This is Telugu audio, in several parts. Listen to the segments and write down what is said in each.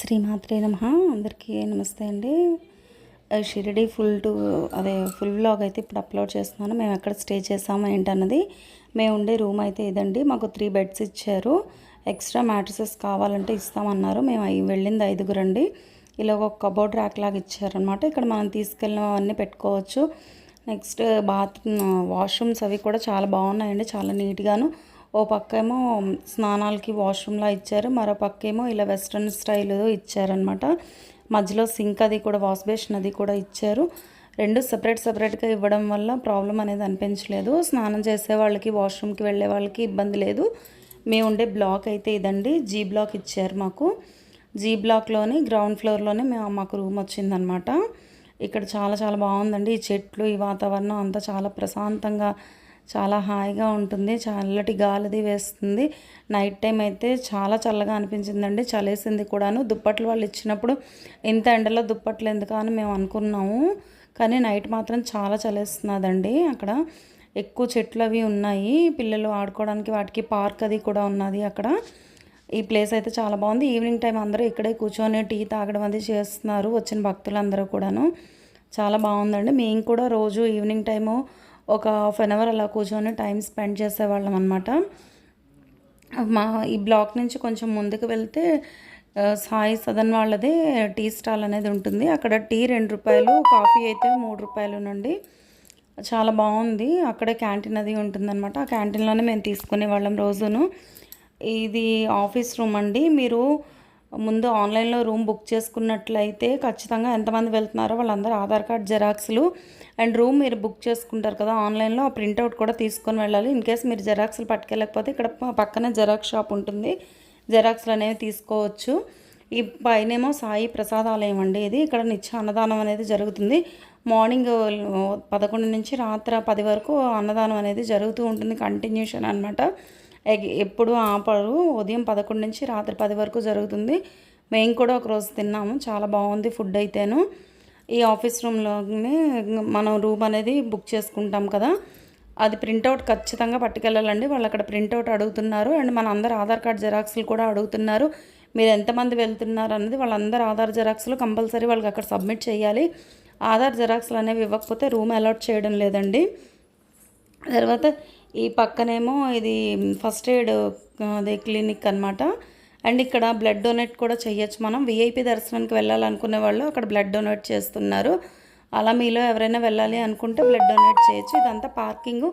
శ్రీమాత్రే నమః. అందరికీ నమస్తే అండి. షిరిడి ఫుల్ వ్లాగ్ అయితే ఇప్పుడు అప్లోడ్ చేస్తున్నాను. మేము ఎక్కడ స్టే చేసాము ఏంటన్నది. మేము ఉండే రూమ్ అయితే ఇదండి. మాకు 3 బెడ్స్ ఇచ్చారు. ఎక్స్ట్రా మ్యాట్రసెస్ కావాలంటే ఇస్తామన్నారు. మేము వెళ్ళింది 5గురు అండి. ఇలా ఒక కబోర్డ్ ర్యాక్ లాగా ఇచ్చారనమాట. ఇక్కడ మనం తీసుకెళ్ళినవన్నీ పెట్టుకోవచ్చు. నెక్స్ట్ వాష్రూమ్స్ అవి కూడా చాలా బాగున్నాయండి. చాలా నీట్గాను. ఓ పక్క ఏమో స్నానాలకి వాష్రూమ్లా ఇచ్చారు, మరో పక్క ఏమో ఇలా వెస్ట్రన్ స్టైల్ ఇచ్చారనమాట. మధ్యలో సింక్ అది కూడా, వాష్ బేసిన్ అది కూడా ఇచ్చారు. రెండు సపరేట్గా ఇవ్వడం వల్ల ప్రాబ్లం అనేది అనిపించలేదు. స్నానం చేసే వాళ్ళకి, వాష్రూమ్కి వెళ్ళే వాళ్ళకి ఇబ్బంది లేదు. మేము ఉండే బ్లాక్ అయితే ఇదండి. జీ బ్లాక్ ఇచ్చారు మాకు. జీ బ్లాక్లోని గ్రౌండ్ ఫ్లోర్లోనే మాకు రూమ్ వచ్చిందనమాట. ఇక్కడ చాలా బాగుందండి. ఈ చెట్లు, ఈ వాతావరణం అంతా చాలా ప్రశాంతంగా, చాలా హాయిగా ఉంటుంది. చల్లటి గాలిది వేస్తుంది. నైట్ టైం అయితే చాలా చల్లగా అనిపించిందండి. చలేసింది కూడాను. దుప్పట్లు వాళ్ళు ఇచ్చినప్పుడు ఇంత ఎండలో దుప్పట్లు ఎందుకు అని మేము అనుకున్నాము. కానీ నైట్ మాత్రం చాలా చలేస్తున్నదండి. అక్కడ ఎక్కువ చెట్లు అవి ఉన్నాయి. పిల్లలు ఆడుకోవడానికి వాటికి పార్క్ అది కూడా ఉన్నది అక్కడ. ఈ ప్లేస్ అయితే చాలా బాగుంది. ఈవినింగ్ టైం అందరూ ఇక్కడే కూర్చొని టీ తాగడం అది చేస్తున్నారు, వచ్చిన భక్తులందరూ కూడాను. చాలా బాగుందండి. మేము కూడా రోజు ఈవినింగ్ టైము ఒక హాఫ్ అన్ అవర్ అలా కూర్చొని టైం స్పెండ్ చేసేవాళ్ళం అనమాట. ఈ బ్లాక్ నుంచి కొంచెం ముందుకు వెళ్తే సాయి సదన్ వాళ్ళదే టీ స్టాల్ అనేది ఉంటుంది. అక్కడ టీ 2 రూపాయలు, కాఫీ అయితే 3 రూపాయలు నుండి. చాలా బాగుంది. అక్కడే క్యాంటీన్ అది ఉంటుందన్నమాట. ఆ క్యాంటీన్లోనే మేము తీసుకునే వాళ్ళం రోజును. ఇది ఆఫీస్ రూమ్ అండి. మీరు ముందు ఆన్లైన్లో రూమ్ బుక్ చేసుకున్నట్లయితే ఖచ్చితంగా ఎంతమంది వెళ్తున్నారో వాళ్ళందరూ ఆధార్ కార్డ్ జెరాక్స్లు అండ్ రూమ్ మీరు బుక్ చేసుకుంటారు కదా ఆన్లైన్లో, ఆ ప్రింట్అవుట్ కూడా తీసుకొని వెళ్ళాలి. ఇన్ కేస్ మీరు జెరాక్స్లు పట్టుకెళ్ళకపోతే ఇక్కడ పక్కనే జెరాక్స్ షాప్ ఉంటుంది. జెరాక్స్లు అనేవి తీసుకోవచ్చు. ఈ పైనేమో సాయి ప్రసాదాలయం అండి ఇది. ఇక్కడ నిత్య అన్నదానం అనేది జరుగుతుంది. మార్నింగ్ 11 నుంచి రాత్రి 10 వరకు అన్నదానం అనేది జరుగుతూ ఉంటుంది. కంటిన్యూషన్ అనమాట. ఎప్పుడు ఆపరు. ఉదయం 11 నుంచి రాత్రి 10 వరకు జరుగుతుంది. మేము కూడా ఒకరోజు తిన్నాము. చాలా బాగుంది ఫుడ్ అయితేను. ఈ ఆఫీస్ రూమ్లోనే మనం రూమ్ అనేది బుక్ చేసుకుంటాం కదా, అది ప్రింట్అవుట్ ఖచ్చితంగా పట్టుకెళ్ళాలండి. వాళ్ళు అక్కడ ప్రింట్అవుట్ అడుగుతున్నారు. అండ్ మన అందరు ఆధార్ కార్డ్ జెరాక్స్లు కూడా అడుగుతున్నారు. మీరు ఎంతమంది వెళ్తున్నారు అన్నది వాళ్ళందరూ ఆధార్ జెరాక్స్లు కంపల్సరీ వాళ్ళకి అక్కడ సబ్మిట్ చేయాలి. ఆధార్ జెరాక్స్లు అనేవి ఇవ్వకపోతే రూమ్ అలాట్ చేయడం లేదండి. తర్వాత ఈ పక్కనేమో ఇది ఫస్ట్ ఎయిడ్ అదే క్లినిక్ అనమాట. అండ్ ఇక్కడ బ్లడ్ డొనేట్ కూడా చేయొచ్చు. మనం విఐపి దర్శనానికి వెళ్ళాలనుకునే వాళ్ళు అక్కడ బ్లడ్ డొనేట్ చేస్తున్నారు. అలా మీలో ఎవరైనా వెళ్ళాలి అనుకుంటే బ్లడ్ డొనేట్ చేయొచ్చు. ఇదంతా పార్కింగ్.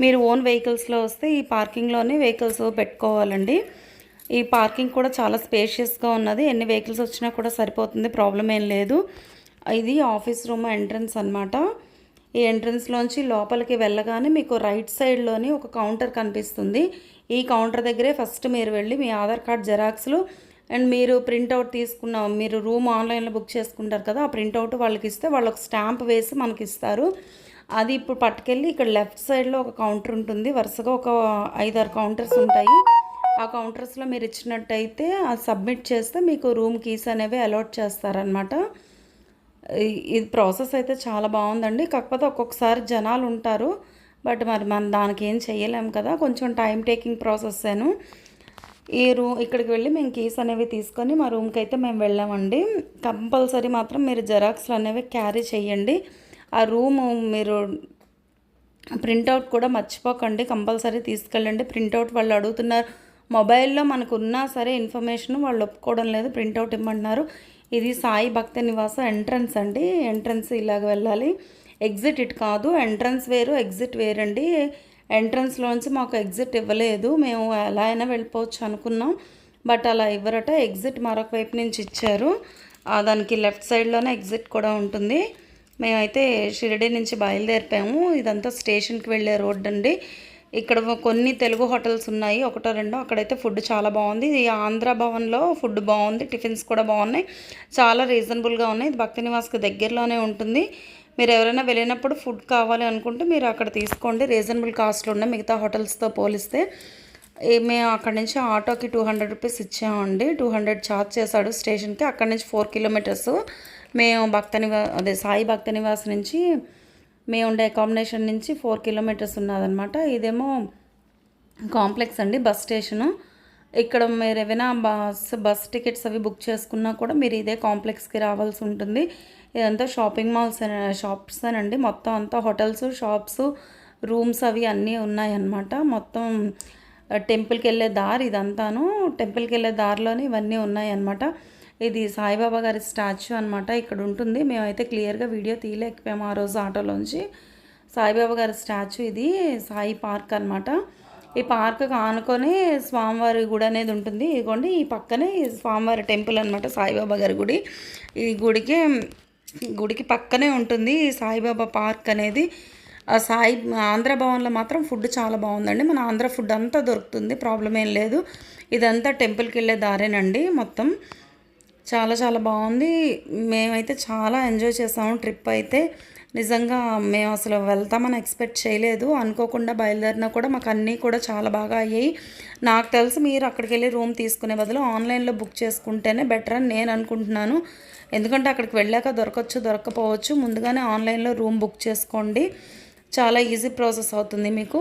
మీరు ఓన్ వెహికల్స్లో వస్తే ఈ పార్కింగ్లోనే వెహికల్స్ పెట్టుకోవాలండి. ఈ పార్కింగ్ కూడా చాలా స్పేషియస్గా ఉన్నది. ఎన్ని వెహికల్స్ వచ్చినా కూడా సరిపోతుంది, ప్రాబ్లం ఏం లేదు. ఇది ఆఫీస్ రూమ్ ఎంట్రన్స్ అనమాట. ఈ ఎంట్రన్స్లోంచి లోపలికి వెళ్ళగానే మీకు రైట్ సైడ్లోని ఒక కౌంటర్ కనిపిస్తుంది. ఈ కౌంటర్ దగ్గరే ఫస్ట్ మీరు వెళ్ళి మీ ఆధార్ కార్డ్ జెరాక్స్లు అండ్ మీరు ప్రింట్అవుట్ మీరు రూమ్ ఆన్లైన్లో బుక్ చేసుకుంటారు కదా, ఆ ప్రింట్అవుట్ వాళ్ళకి ఇస్తే వాళ్ళు ఒక స్టాంప్ వేసి మనకి ఇస్తారు. అది ఇప్పుడు పట్టుకెళ్ళి ఇక్కడ లెఫ్ట్ సైడ్లో ఒక కౌంటర్ ఉంటుంది. వరుసగా ఒక 5-6 కౌంటర్స్ ఉంటాయి. ఆ కౌంటర్స్లో మీరు ఇచ్చినట్టయితే అది సబ్మిట్ చేస్తే మీకు రూమ్ కీస్ అనేవి అలాట్ చేస్తారనమాట. ఇది ప్రాసెస్ అయితే చాలా బాగుందండి. కాకపోతే ఒక్కొక్కసారి జనాలు ఉంటారు, బట్ మనం దానికి ఏం చేయలేము కదా, కొంచెం టైం టేకింగ్ ప్రాసెస్సేను. ఇక్కడికి వెళ్ళి మేము కీస్ అనేవి తీసుకొని మా రూమ్కి అయితే మేము వెళ్ళామండి. కంపల్సరీ మాత్రం మీరు జెరాక్స్లు అనేవి క్యారీ చేయండి. ఆ రూము మీరు ప్రింట్అవుట్ కూడా మర్చిపోకండి, కంపల్సరీ తీసుకెళ్ళండి. ప్రింట్అవుట్ వాళ్ళు అడుగుతున్నారు. మొబైల్లో మనకు ఉన్నా సరే ఇన్ఫర్మేషన్ వాళ్ళు ఒప్పుకోవడం లేదు, ప్రింట్అవుట్ ఇమ్మంటున్నారు. ఇది సాయి భక్త నివాస ఎంట్రన్స్ అండి. ఎంట్రన్స్ ఇలాగ వెళ్ళాలి. ఎగ్జిట్ ఇటు కాదు, ఎంట్రన్స్ వేరు, ఎగ్జిట్ వేరండి. ఎంట్రన్స్లోంచి మాకు ఎగ్జిట్ ఇవ్వలేదు. మేము ఎలా అయినా వెళ్ళిపోవచ్చు అనుకున్నాం, బట్ అలా ఇవ్వరట. ఎగ్జిట్ మరొక వైపు నుంచి ఇచ్చారు. దానికి లెఫ్ట్ సైడ్లోనే ఎగ్జిట్ కూడా ఉంటుంది. మేమైతే షిరిడి నుంచి బయలుదేరిపాము. ఇదంతా స్టేషన్కి వెళ్ళే రోడ్ అండి. ఇక్కడ కొన్ని తెలుగు హోటల్స్ ఉన్నాయి, 1-2. అక్కడైతే ఫుడ్ చాలా బాగుంది. ఈ ఆంధ్ర భవన్లో ఫుడ్ బాగుంది, టిఫిన్స్ కూడా బాగున్నాయి, చాలా రీజనబుల్గా ఉన్నాయి. ఇది భక్తి నివాస్కి దగ్గరలోనే ఉంటుంది. మీరు ఎవరైనా వెళ్ళినప్పుడు ఫుడ్ కావాలి అనుకుంటే మీరు అక్కడ తీసుకోండి. రీజనబుల్ కాస్ట్లు ఉన్నాయి మిగతా హోటల్స్తో పోలిస్తే. మేము అక్కడి నుంచి ఆటోకి 200 రూపీస్ ఇచ్చామండి. 200 ఛార్జ్ చేశాడు స్టేషన్కి. అక్కడి నుంచి 4 కిలోమీటర్స్. మేము సాయి భక్త నివాస్ నుంచి మేము ఉండే అకామిడేషన్ నుంచి 4 కిలోమీటర్స్ ఉన్నదనమాట. ఇదేమో కాంప్లెక్స్ అండి, బస్ స్టేషను. ఇక్కడ మీరు ఏమైనా బస్ టికెట్స్ అవి బుక్ చేసుకున్నా కూడా మీరు ఇదే కాంప్లెక్స్కి రావాల్సి ఉంటుంది. ఇదంతా షాపింగ్ మాల్స్ షాప్స్ అనండి. మొత్తం అంతా హోటల్స్, షాప్స్, రూమ్స్ అవి అన్నీ ఉన్నాయన్నమాట. మొత్తం టెంపుల్కి వెళ్ళే దారి ఇదంతాను. టెంపుల్కి వెళ్ళే దారిలోనే ఇవన్నీ ఉన్నాయన్నమాట. ఇది సాయిబాబా గారి స్టాచ్యూ అనమాట. ఇక్కడ ఉంటుంది. మేమైతే క్లియర్గా వీడియో తీయలేకపోయాము ఆ రోజు ఆటోలోంచి. సాయిబాబా గారి స్టాచ్యూ ఇది. సాయి పార్క్ అనమాట. ఈ పార్క్ ఆనుకొని స్వామివారి గుడి అనేది ఉంటుంది. ఇదిగోండి ఈ పక్కనే స్వామివారి టెంపుల్ అనమాట, సాయిబాబా గారి గుడి. ఈ గుడికి పక్కనే ఉంటుంది సాయిబాబా పార్క్ అనేది. సాయి ఆంధ్ర భవన్లో మాత్రం ఫుడ్ చాలా బాగుందండి. మన ఆంధ్ర ఫుడ్ అంతా దొరుకుతుంది, ప్రాబ్లం ఏం లేదు. ఇదంతా టెంపుల్కి వెళ్ళే దారేనండి. మొత్తం చాలా చాలా బాగుంది. మేమైతే చాలా ఎంజాయ్ చేసాము ట్రిప్ అయితే. నిజంగా మేము అసలు వెళ్తామని ఎక్స్పెక్ట్ చేయలేదు. అనుకోకుండా బయలుదేరినా కూడా మాకు అన్నీ కూడా చాలా బాగా అయ్యాయి. నాకు తెలిసి మీరు అక్కడికి వెళ్ళి రూమ్ తీసుకునే బదులు ఆన్లైన్లో బుక్ చేసుకుంటేనే బెటర్ అని నేను అనుకుంటున్నాను. ఎందుకంటే అక్కడికి వెళ్ళాక దొరకచ్చు, దొరకపోవచ్చు. ముందుగానే ఆన్లైన్లో రూమ్ బుక్ చేసుకోండి. చాలా ఈజీ ప్రాసెస్ అవుతుంది మీకు.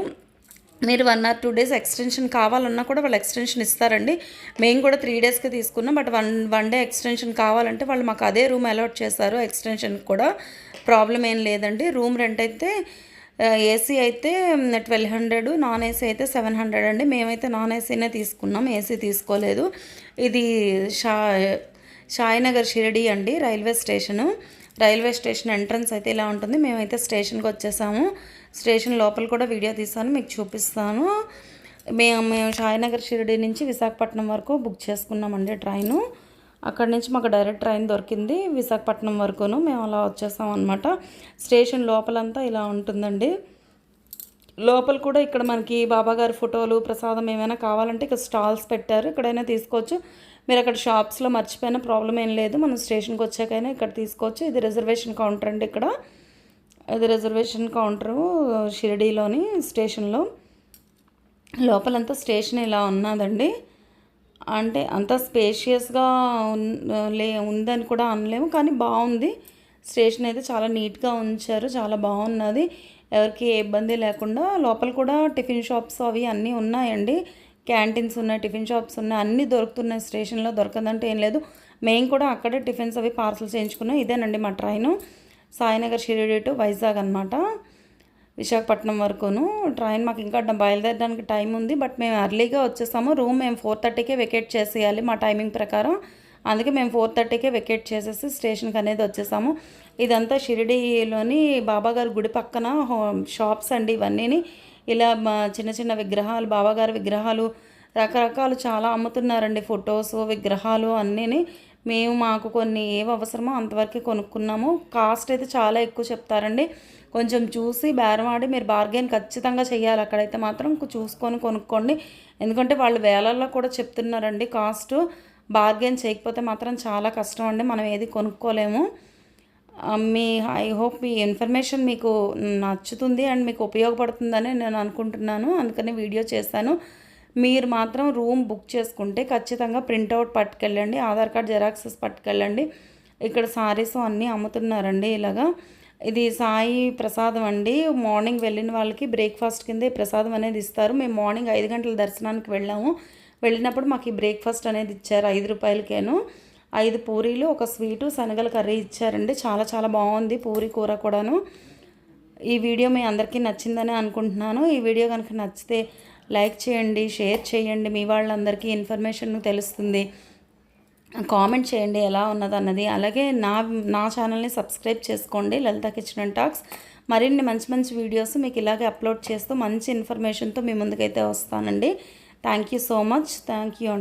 మీరు 1 or 2 డేస్ ఎక్స్టెన్షన్ కావాలన్నా కూడా వాళ్ళు ఎక్స్టెన్షన్ ఇస్తారండి. మేము కూడా 3 డేస్కి తీసుకున్నాం. బట్ వన్ డే ఎక్స్టెన్షన్ కావాలంటే వాళ్ళు మాకు అదే రూమ్ అలాట్ చేశారు. ఎక్స్టెన్షన్కి కూడా ప్రాబ్లం ఏం లేదండి. రూమ్ రెంట్ అయితే ఏసీ అయితే 1200, నాన్ ఏసీ అయితే 700 అండి. మేమైతే నాన్ ఏసీనే తీసుకున్నాం, ఏసీ తీసుకోలేదు. ఇది షాయినగర్ షిరిడి అండి, రైల్వే స్టేషన్ ఎంట్రన్స్ అయితే ఇలా ఉంటుంది. మేమైతే స్టేషన్కి వచ్చేసాము. స్టేషన్ లోపల కూడా వీడియో తీసాను, మీకు చూపిస్తాను. మేము షాయినగర్ షిరిడి నుంచి విశాఖపట్నం వరకు బుక్ చేసుకున్నామండి ట్రైను. అక్కడి నుంచి మాకు డైరెక్ట్ ట్రైన్ దొరికింది విశాఖపట్నం వరకును. మేము అలా వచ్చేసాం అనమాట. స్టేషన్ లోపలంతా ఇలా ఉంటుందండి. లోపల కూడా ఇక్కడ మనకి బాబాగారి ఫోటోలు, ప్రసాదం ఏమైనా కావాలంటే ఇక్కడ స్టాల్స్ పెట్టారు, ఇక్కడైనా తీసుకోవచ్చు. మీరు అక్కడ షాప్స్లో మర్చిపోయినా ప్రాబ్లం ఏం లేదు. మనం స్టేషన్కి వచ్చాకైనా ఇక్కడ తీసుకోవచ్చు. ఇది రిజర్వేషన్ కౌంటర్ అండి. ఇది రిజర్వేషన్ కౌంటరు షిరిడీలోని స్టేషన్లో. లోపలంతా స్టేషన్ ఇలా ఉన్నదండి. అంటే అంత స్పేషియస్గా ఉందని కూడా అనలేము, కానీ బాగుంది. స్టేషన్ అయితే చాలా నీట్గా ఉంచారు, చాలా బాగున్నది. ఎవరికి ఏ ఇబ్బంది లేకుండా. లోపల కూడా టిఫిన్ షాప్స్ అవి అన్నీ ఉన్నాయండి. క్యాంటీన్స్ ఉన్నాయి, టిఫిన్ షాప్స్ ఉన్నాయి, అన్నీ దొరుకుతున్నాయి స్టేషన్లో. దొరకదంటే ఏం లేదు. మేము కూడా అక్కడే టిఫిన్స్ అవి పార్సల్ చేయించుకున్నాం. ఇదేనండి మా ట్రైను, సాయినగర్ షిరిడి టు వైజాగ్ అనమాట, విశాఖపట్నం వరకును. ట్రైన్ మాకు ఇంకా బయలుదేరడానికి టైం ఉంది, బట్ మేము ఎర్లీగా వచ్చేసాము. రూమ్ మేము 4:30కే వెకేట్ చేసేయాలి మా టైమింగ్ ప్రకారం. అందుకే మేము 4:30కే వెకేట్ చేసేసి స్టేషన్కి అనేది వచ్చేసాము. ఇదంతా షిరిడీలోని బాబాగారి గుడి పక్కన షాప్స్ అండి ఇవన్నీ. ఇలా చిన్న చిన్న విగ్రహాలు, బాబాగారి విగ్రహాలు రకరకాలు చాలా అమ్ముతున్నారండి. ఫొటోస్, విగ్రహాలు అన్నీ. మాకు కొన్ని ఏవి అవసరమో అంతవరకు కొనుక్కున్నాము. కాస్ట్ అయితే చాలా ఎక్కువ చెప్తారండి. కొంచెం చూసి బేరమాడి మీరు బార్గెన్ ఖచ్చితంగా చేయాలి. అక్కడైతే మాత్రం చూసుకొని కొనుక్కోండి. ఎందుకంటే వాళ్ళు వేలల్లో కూడా చెప్తున్నారండి కాస్ట్. బార్గెన్ చేయకపోతే మాత్రం చాలా కష్టం అండి, మనం ఏది కొనుక్కోలేము. ఐ హోప్ మీ ఇన్ఫర్మేషన్ మీకు నచ్చుతుంది అండ్ మీకు ఉపయోగపడుతుందని నేను అనుకుంటున్నాను. అందుకని వీడియో చేశాను. మీరు మాత్రం రూమ్ బుక్ చేసుకుంటే ఖచ్చితంగా ప్రింట్అవుట్ పట్టుకెళ్ళండి, ఆధార్ కార్డ్ జెరాక్సెస్ పట్టుకెళ్ళండి. ఇక్కడ సారీస్ అన్నీ అమ్ముతున్నారండి ఇలాగా. ఇది సాయి ప్రసాదం అండి. మార్నింగ్ వెళ్ళిన వాళ్ళకి బ్రేక్ఫాస్ట్ కింద ఈ ప్రసాదం అనేది ఇస్తారు. మేము మార్నింగ్ 5 గంటల దర్శనానికి వెళ్ళినప్పుడు మాకు ఈ బ్రేక్ఫాస్ట్ అనేది ఇచ్చారు 5 రూపాయలకేను. 5 పూరీలు, ఒక స్వీటు, శనగల కర్రీ ఇచ్చారండి. చాలా చాలా బాగుంది పూరీ కూర కూడాను. ఈ వీడియో మీ అందరికీ నచ్చిందని అనుకుంటున్నాను. ఈ వీడియో కనుక నచ్చితే లైక్ చేయండి, షేర్ చేయండి, మీ వాళ్ళందరికీ ఇన్ఫర్మేషన్ తెలుస్తుంది. కామెంట్ చేయండి ఎలా ఉన్నదన్నది. అలాగే నా ఛానల్ని సబ్స్క్రైబ్ చేసుకోండి, లలిత కిచెన్ అండ్ టాక్స్. మరిన్ని మంచి మంచి వీడియోస్ మీకు ఇలాగే అప్లోడ్ చేస్తూ మంచి ఇన్ఫర్మేషన్తో మీ ముందుకైతే వస్తానండి. Thank you so much. Thank you.